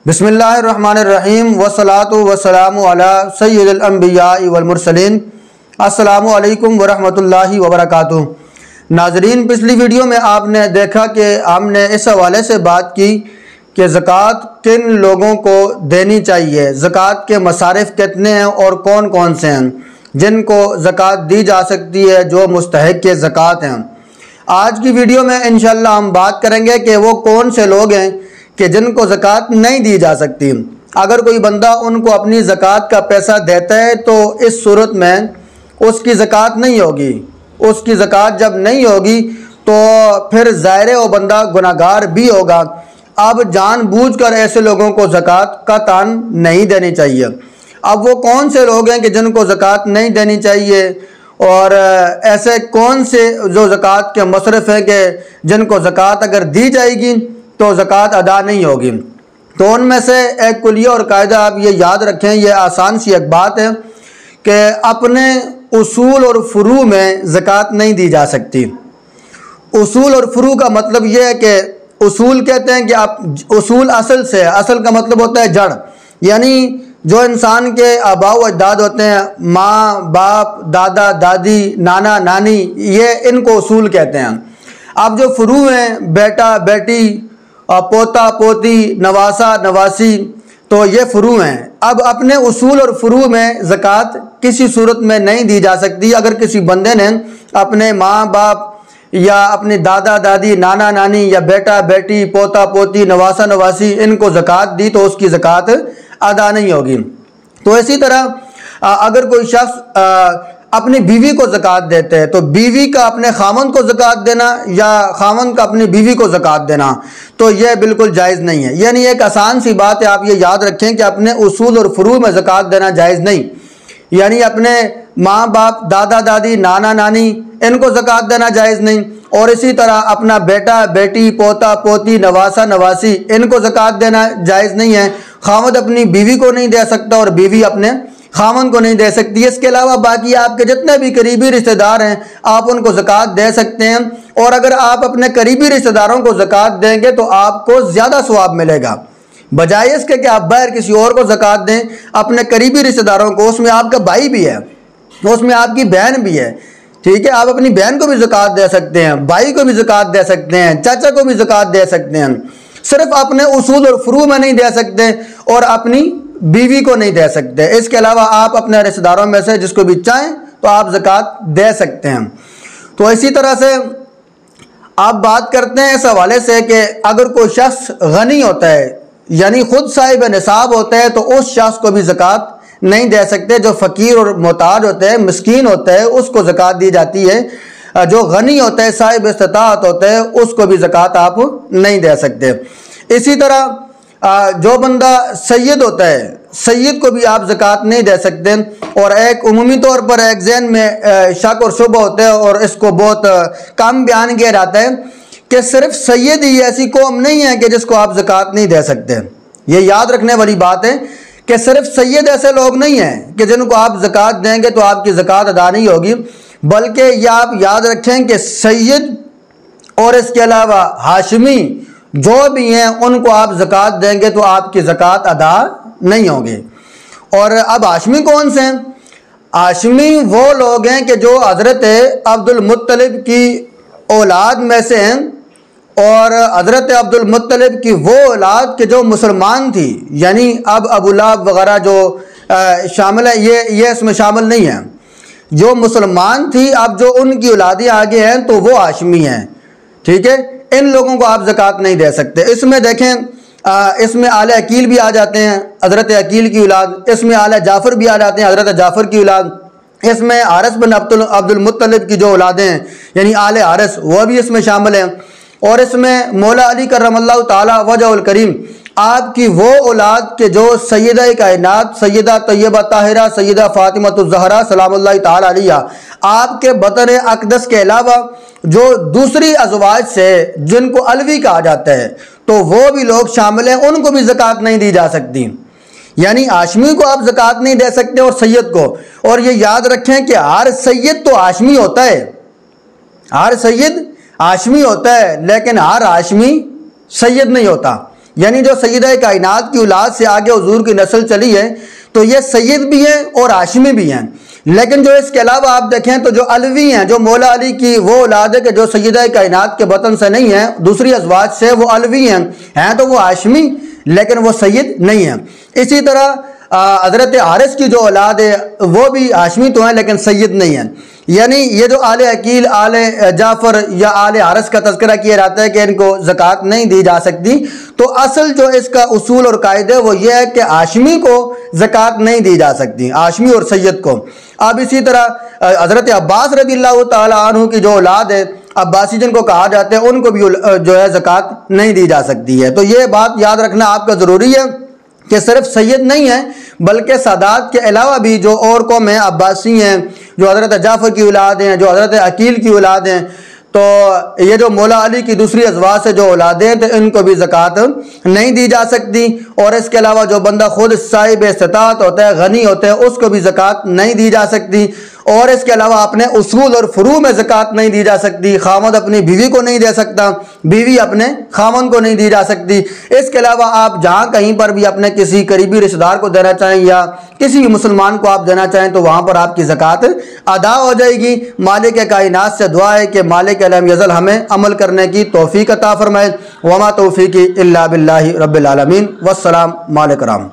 بسم اللہ الرحمن الرحیم والصلاۃ والسلام علی سید الانبیاء والمرسلین۔ السلام علیکم ورحمۃ اللہ وبرکاتہ۔ ناظرین، پچھلی ویڈیو میں آپ نے دیکھا کہ ہم نے اس حوالے سے بات کی کہ زکوٰۃ کن لوگوں کو دینی چاہیے، زکوٰۃ کے مصارف کتنے ہیں اور کون کون سے ہیں جن کو زکوٰۃ دی جا سکتی ہے، جو مستحق کے زکوٰۃ ہیں۔ آج کی ویڈیو میں انشاءاللہ ہم بات کریں گے کہ وہ کون سے لوگ ہیں کہ جن کو زکوٰۃ نہیں دی جا سکتی۔ اگر کوئی بندہ ان کو اپنی زکوٰۃ کا پیسہ دیتا ہے تو اس صورت میں اس کی زکوٰۃ نہیں ہوگی۔ اس کی زکوٰۃ جب نہیں ہوگی تو پھر ظاہر ہے وہ بندہ گناہگار بھی ہوگا۔ اب جان بوجھ کر ایسے لوگوں کو زکوٰۃ کا تان نہیں دینی چاہیے۔ اب وہ کون سے لوگ ہیں کہ جن کو زکوٰۃ نہیں دینی چاہیے، اور ایسے کون سے جو زکوٰۃ کے مصرف ہیں کہ جن کو زکوٰۃ اگر دی جائے گی تو زکوٰۃ ادا نہیں ہوگی۔ تو ان میں سے ایک کلیہ اور قاعدہ آپ یہ یاد رکھیں، یہ آسان سی ایک بات ہے کہ اپنے اصول اور فروع میں زکوٰۃ نہیں دی جا سکتی۔ اصول اور فروع کا مطلب یہ ہے کہ اصول کہتے ہیں کہ اصول اصل سے، اصل کا مطلب ہوتا ہے جڑ، یعنی جو انسان کے آباء و اجداد ہوتے ہیں، ماں باپ، دادا دادی، نانا نانی، یہ ان کو اصول کہتے ہیں۔ اب جو فروع ہیں، بیٹا بیٹی، پوتا پوتی، نواسا نواسی، تو یہ فروع ہیں۔ اب اپنے اصول اور فروع میں زکوٰۃ کسی صورت میں نہیں دی جا سکتی۔ اگر کسی بندے نے اپنے ماں باپ یا اپنی دادا دادی، نانا نانی یا بیٹا بیٹی، پوتا پوتی، نواسا نواسی ان کو زکوٰۃ دی تو اس کی زکوٰۃ ادا نہیں ہوگی۔ تو اسی طرح اگر کوئی شخص اپنی بیوی کو زکوٰۃ دیتے ہیں تو بیوی کا اپنے خاوند کو زکوٰۃ دینا یا خاوند کا اپنی بیوی کو زکوٰۃ دینا تو یہ بالکل جائز نہیں ہے۔ یعنی ایک آسان سی بات ہے، آپ یہ یاد رکھیں کہ اپنے اصول اور فروع میں زکوٰۃ دینا جائز نہیں۔ یعنی اپنے ماں باپ، دادا دادی، نانا نانی ان کو زکوٰۃ دینا جائز نہیں، اور اسی طرح اپنا بیٹا بیٹی، پوتا پوتی، نواسا نواسی ان کو زکوٰۃ دینا جائز نہیں ہے۔ خاوند اپنی بیوی کو نہیں دے سکتا اور بیوی اپنے خاوند کو نہیں دے سکتی۔ اس کے علاوہ باقی آپ کے جتنے بھی قریبی رشتہ دار ہیں آپ ان کو زکوٰۃ دے سکتے ہیں، اور اگر آپ اپنے قریبی رشتہ داروں کو زکوٰۃ دیں گے تو آپ کو زیادہ ثواب ملے گا، بجائے اس کے کہ آپ باہر کسی اور کو زکوٰۃ دیں۔ اپنے قریبی رشتہ داروں کو، اس میں آپ کا بھائی بھی ہے، اس میں آپ کی بہن بھی ہے، ٹھیک ہے، آپ اپنی بہن کو بھی زکوٰۃ دے سکتے ہیں، بھائی کو بھی زکوٰۃ دے سکتے ہیں، چاچا کو بھی زکوٰۃ دے سکتے ہیں۔ صرف اپنے اصول اور فروع میں نہیں دے سکتے اور اپنی بیوی کو نہیں دے سکتے۔ اس کے علاوہ آپ اپنے رشتہ داروں میں سے جس کو بھی چاہیں تو آپ زکوٰۃ دے سکتے ہیں۔ تو اسی طرح سے آپ بات کرتے ہیں اس حوالے سے کہ اگر کوئی شخص غنی ہوتا ہے، یعنی خود صاحب نصاب ہوتا ہے، تو اس شخص کو بھی زکوٰۃ نہیں دے سکتے۔ جو فقیر اور محتاج ہوتا ہے، مسکین ہوتا ہے، اس کو زکوٰۃ دی جاتی ہے۔ جو غنی ہوتا ہے، صاحب استطاعت ہوتا ہے، اس کو بھی زکوٰۃ آپ نہیں دے سکتے۔ اسی طرح جو بندہ سید ہوتا ہے، سید کو بھی آپ زکوٰۃ نہیں دے سکتے۔ اور ایک عمومی طور پر ایک ذہن میں شک اور شبہ ہوتا ہے، اور اس کو بہت کم بیان کیا جاتا ہے کہ صرف سید ہی ایسی قوم نہیں ہے کہ جس کو آپ زکوٰۃ نہیں دے سکتے۔ یہ یاد رکھنے والی بات ہے کہ صرف سید ایسے لوگ نہیں ہیں کہ جن کو آپ زکوٰۃ دیں گے تو آپ کی زکوٰۃ ادا نہیں ہوگی، بلکہ یہ آپ یاد رکھیں کہ سید اور اس کے علاوہ ہاشمی جو بھی ہیں ان کو آپ زکوٰۃ دیں گے تو آپ کی زکوٰۃ ادا نہیں ہوگی۔ اور اب ہاشمی کون سے ہیں؟ ہاشمی وہ لوگ ہیں کہ جو حضرت عبد المطلب کی اولاد میں سے ہیں، اور حضرت عبد المطلب کی وہ اولاد کہ جو مسلمان تھی، یعنی اب ابو لہب وغیرہ جو شامل ہے، یہ اس میں شامل نہیں ہیں۔ جو مسلمان تھی، اب جو ان کی اولادیں آگے ہیں تو وہ ہاشمی ہیں، ٹھیک ہے۔ ان لوگوں کو آپ زکوٰۃ نہیں دے سکتے۔ اس میں دیکھیں، اس میں آل عقیل بھی آ جاتے ہیں، حضرت عقیل کی اولاد، اس میں آل جعفر بھی آ جاتے ہیں، حضرت جعفر کی اولاد، اس میں حارث بن عبد المطلب کی جو اولادیں ہیں یعنی آل حارث، وہ بھی اس میں شامل ہیں۔ اور اس میں مولا علی کرم اللہ تعالی وجہ الکریم، آپ کی وہ اولاد کہ جو سیدہ کائنات سیدہ طیبہ طاہرہ سیدہ فاطمہ الزہرا سلام اللہ تعالی علیہ، آپ کے بطن اقدس کے علاوہ جو دوسری ازواج سے جن کو علوی کہا جاتا ہے تو وہ بھی لوگ شامل ہیں، ان کو بھی زکوٰۃ نہیں دی جا سکتی۔ یعنی ہاشمی کو آپ زکوٰۃ نہیں دے سکتے اور سید کو۔ اور یہ یاد رکھیں کہ ہر سید تو ہاشمی ہوتا ہے، ہر سید ہاشمی ہوتا ہے، لیکن ہر ہاشمی سید نہیں ہوتا۔ یعنی جو سیدہ کائنات کی اولاد سے آگے حضور کی نسل چلی ہے تو یہ سید بھی ہیں اور ہاشمی بھی ہیں، لیکن جو اس کے علاوہ آپ دیکھیں تو جو علوی ہیں، جو مولا علی کی وہ اولاد ہے کہ جو سیدہ کائنات کے بطن سے نہیں ہیں، دوسری ازواج سے وہ علوی ہیں تو وہ ہاشمی لیکن وہ سید نہیں ہیں۔ اسی طرح حضرت حارث کی جو اولاد ہے وہ بھی ہاشمی تو ہیں لیکن سید نہیں ہیں۔ یعنی یہ جو آل عقیل، آل جعفر یا آل حارث کا تذکرہ کیا جاتا ہے کہ ان کو زکوٰۃ نہیں دی جا سکتی، تو اصل جو اس کا اصول اور قاعدہ وہ یہ ہے کہ ہاشمی کو زکوٰۃ نہیں دی جا سکتی، ہاشمی اور سید کو۔ اب اسی طرح حضرت عباس رضی اللہ تعالیٰ عنہ کی جو اولاد ہے، عباسی جن کو کہا جاتا ہے، ان کو بھی جو ہے زکوٰۃ نہیں دی جا سکتی ہے۔ تو یہ بات یاد رکھنا آپ کا ضروری ہے کہ صرف سید نہیں ہیں بلکہ سادات کے علاوہ بھی جو اور قوم ہیں، عباسی ہیں، جو حضرت جعفر کی اولاد ہیں، جو حضرت عقیل کی اولاد ہیں، تو یہ جو مولا علی کی دوسری ازواج سے جو اولادیں ہیں تو ان کو بھی زکوٰۃ نہیں دی جا سکتی۔ اور اس کے علاوہ جو بندہ خود صاحب استطاعت ہوتا ہے، غنی ہوتا ہے، اس کو بھی زکوٰۃ نہیں دی جا سکتی۔ اور اس کے علاوہ اپنے اصول اور فروع میں زکوٰۃ نہیں دی جا سکتی۔ خامد اپنی بیوی کو نہیں دے سکتا، بیوی اپنے خامد کو نہیں دی جا سکتی۔ اس کے علاوہ آپ جہاں کہیں پر بھی اپنے کسی قریبی رشتہ دار کو دینا چاہیں یا کسی بھی مسلمان کو آپ دینا چاہیں تو وہاں پر آپ کی زکوٰۃ ادا ہو جائے گی۔ مالک کائنات سے دعا ہے کہ مالک لم یزل ہمیں عمل کرنے کی توفیق عطا فرمائے۔ وما توفیقی الا باللہ رب العالمین۔ والسلام علیکم۔